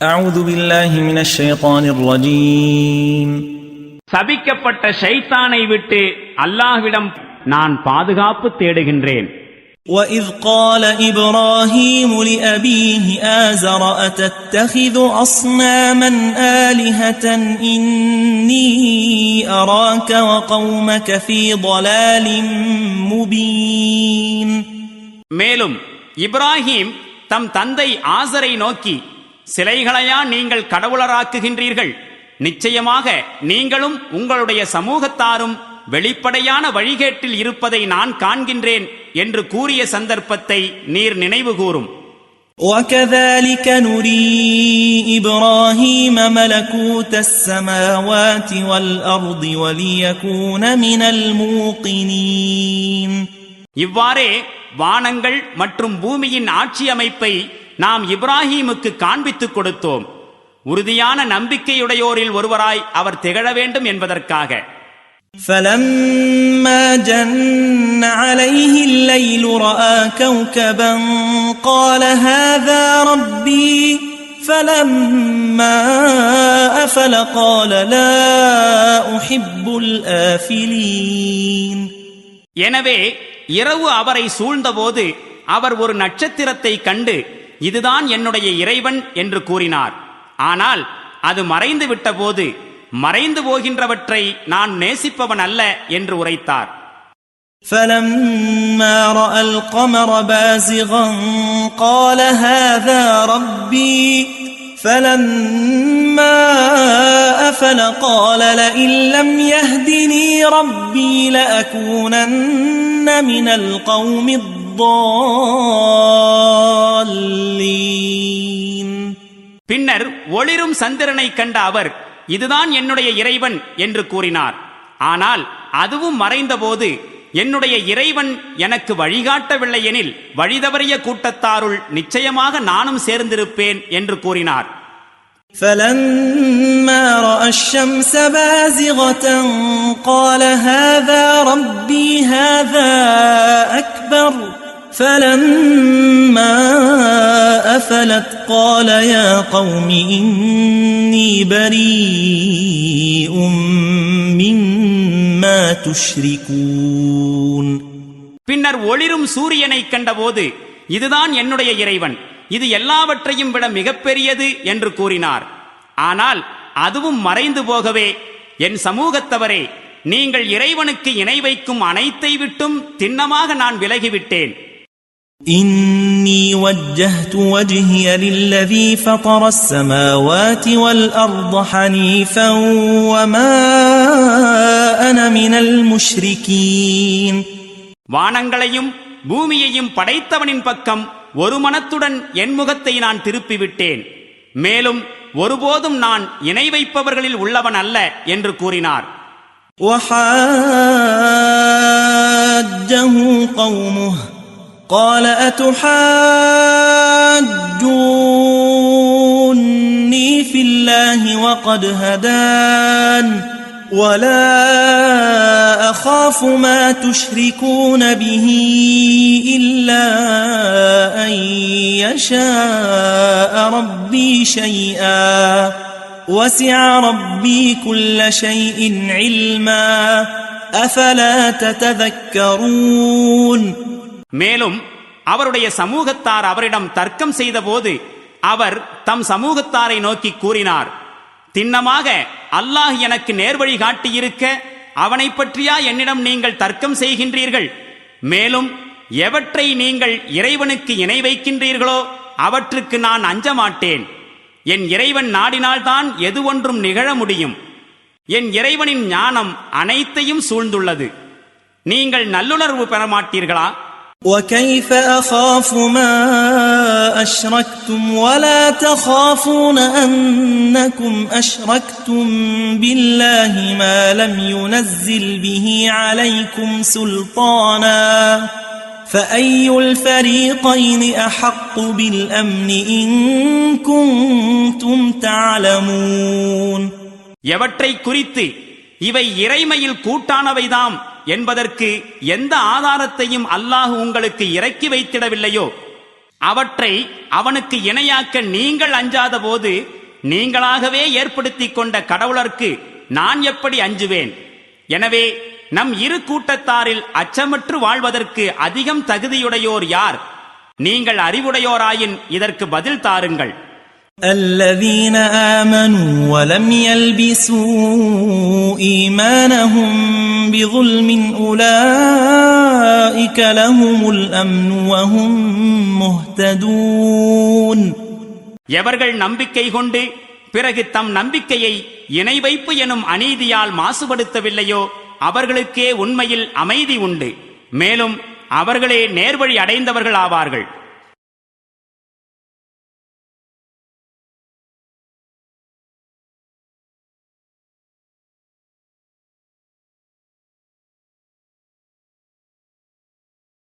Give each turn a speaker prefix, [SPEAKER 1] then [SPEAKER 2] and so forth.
[SPEAKER 1] أعوذ بالله من الشيطان الرجيم.
[SPEAKER 2] சபிக்கப்பட்ட ஷைத்தானை விட்டு அல்லாஹ்விடம் நான் பாதுகாப்பு தேடுகின்றேன்.
[SPEAKER 1] وَإِذْ قَالَ إِبْرَاهِيمُ لِأَبِيهِ آزَرَ أَتَتَّخِذُ أَصْنَامًا آلِهَةً إِنِّي أَرَاكَ وَقَوْمَكَ فِي ضَلَالٍ مُبِينٍ.
[SPEAKER 2] மேலும் இப்ராஹிம் தம் தந்தை ஆசரை நோக்கி, சிலைகளையா நீங்கள் கடவுளராக்குகின்றீர்கள்? நிச்சயமாக நீங்களும் உங்களுடைய சமூகத்தாரும் வெளிப்படையான வழிகேட்டில் இருப்பதை நான் காண்கின்றேன் என்று கூறிய சந்தர்ப்பத்தை நீர் நினைவு கூறும்.
[SPEAKER 1] وَكَذَلِكَ نُرِي إِبْرَاهِيمَ مَلَكُوتَ السَّمَاوَاتِ وَالْأَرْضِ وَلِيَكُونَ مِنَ الْمُوقِنِينَ.
[SPEAKER 2] இவ்வாறே வானங்கள் மற்றும் பூமியின் ஆட்சி அமைப்பை நாம் இப்ராஹீமுக்கு காண்பித்துக் கொடுத்தோம், உறுதியான நம்பிக்கையுடையோரில் ஒருவராய் அவர் திகழ வேண்டும் என்பதற்காக.
[SPEAKER 1] فَلَمَّا جَنَّ عَلَيْهِ اللَّيْلُ رَأَى كَوْكَبًا قَالَ هَذَا رَبِّي فَلَمَّا أَفَلَ قَالَ لَا أُحِبُّ الْآفِلِينَ.
[SPEAKER 2] எனவே இரவு அவரை சூழ்ந்தபோது அவர் ஒரு நட்சத்திரத்தை கண்டு, இதுதான் என்னுடைய இறைவன் என்று கூறினார். ஆனால் அது மறைந்து விட்டபோது, மறைந்து போகின்றவற்றை நான் நேசிப்பவன் அல்ல என்று உரைத்தார்.
[SPEAKER 1] فَلَمَّا رَأَى الْقَمَرَ بَازِغًا قَالَ هَذَا رَبِّي فَلَمَّا أَفَلَ قَالَ لَئِن لَّمْ يَهْدِنِي رَبِّي لَأَكُونَنَّ مِنَ الْقَوْمِ الضَّالِّينَ.
[SPEAKER 2] பின்னர் ஒளிரும் சந்திரனை கண்ட அவர், இதுதான் என்னுடைய இறைவன் என்று கூறினார். ஆனால் அதுவும் மறைந்தபோது, என்னுடைய இறைவன் எனக்கு வழிகாட்டவில்லை எனில் வழிதவறிய கூட்டத்தாருள் நிச்சயமாக நானும் சேர்ந்திருப்பேன் என்று கூறினார்.
[SPEAKER 1] فَلَمَّا رَأَى الشَّمْسَ بَازِغَةً قَالَ هَذَا رَبِّي هَذَا أَكْبَرُ فَلَمَّا أَفَلَتْ قَالَ يَا قَوْمِ إِنِّي بَرِيءٌ مِّمَّا تُشْرِكُونَ.
[SPEAKER 2] பின்னர் ஒளிரும் சூரியனை கண்டபோது, இதுதான் என்னுடைய இறைவன், இது எல்லாவற்றையும் விட மிகப்பெரியது என்று கூறினார். ஆனால் அதுவும் மறைந்து போகவே, என் சமூகத்தவரே, நீங்கள் இறைவனுக்கு இணை வைக்கும் அனைத்தை விட்டும் திண்ணமாக நான் விலகிவிட்டேன்.
[SPEAKER 1] إِنِّي وَجَّهْتُ وَجْهِيَ لِلَّذِي فَطَرَ السَّمَاوَاتِ وَالْأَرْضَ حَنِيفًا وَمَا أَنَا مِنَ الْمُشْرِكِينَ.
[SPEAKER 2] வானங்களையும் பூமியையும் படைத்தவனின் பக்கம் ஒரு மனத்துடன் என் முகத்தை நான் திருப்பிவிட்டேன், மேலும் ஒருபோதும் நான் இணை வைப்பவர்களில் உள்ளவன் அல்ல என்று கூறினார்.
[SPEAKER 1] وَحَاجَّهُ قَوْمُهُ قَالَ أَتُحَاجُّونِّي فِي اللَّهِ وَقَدْ هَدَانِ وَلَا أَخَافُ مَا تُشْرِكُونَ بِهِ إِلَّا أَن يَشَاءَ رَبِّي شَيْئًا وَسِعَ رَبِّي كُلَّ شَيْءٍ عِلْمًا أَفَلَا تَتَذَكَّرُونَ.
[SPEAKER 2] மேலும் அவருடைய சமூகத்தார் அவரிடம் தர்க்கம் செய்தபோது அவர் தம் சமூகத்தாரை நோக்கி கூறினார், திண்ணமாக அல்லாஹ் எனக்கு நேர்வழி காட்டியிருக்க அவனை பற்றியா என்னிடம் நீங்கள் தர்க்கம் செய்கின்றீர்கள்? மேலும் எவற்றை நீங்கள் இறைவனுக்கு இணை வைக்கின்றீர்களோ அவற்றுக்கு நான் அஞ்ச மாட்டேன். என் இறைவன் நாடினால்தான் எது ஒன்றும் நிகழ முடியும். என் இறைவனின் ஞானம் அனைத்தையும் சூழ்ந்துள்ளது. நீங்கள் நல்லுணர்வு பெற மாட்டீர்களா?
[SPEAKER 1] وَكَيْفَ أَخَافُ مَا أَشْرَكْتُمْ وَلَا تَخَافُونَ أَنَّكُمْ أَشْرَكْتُمْ بِاللَّهِ مَا لَمْ يُنَزِّلْ بِهِ عَلَيْكُمْ سُلْطَانًا فَأَيُّ الْفَرِيقَيْنِ أَحَقُّ بِالْأَمْنِ إِن كُنتُمْ تَعْلَمُونَ.
[SPEAKER 2] எவற்றை குறித்து இவை இறைமையில் கூட்டானவைதாம் என்பதற்கு எந்த ஆதாரத்தையும் அல்லாஹ் உங்களுக்கு இறக்கி வைத்திடவில்லையோ, அவற்றை அவனுக்கு இணையாக்க நீங்கள் அஞ்சாத போது நீங்களாகவே ஏற்படுத்திக் கொண்ட கடவுளர்க்கு நான் எப்படி அஞ்சுவேன்? எனவே நம் இரு கூட்டத்தாரில் அச்சமற்று வாழ்வதற்கு அதிகம் தகுதியுடையோர் யார்? நீங்கள் அறிவுடையோராயின் இதற்கு பதில் தாருங்கள்.
[SPEAKER 1] الذين آمنوا ولم يلبسوا إيمانهم بظلم أولئك لهم الأمن وهم مهتدون.
[SPEAKER 2] எவர்கள் நம்பிக்கை கொண்டு பிறகு தம் நம்பிக்கையை இணை வைப்பு எனும் அநீதியால் மாசுபடுத்தவில்லையோ அவர்களுக்கே உண்மையில் அமைதி உண்டு. மேலும் அவர்களே நேர்வழி அடைந்தவர்கள் ஆவார்கள்.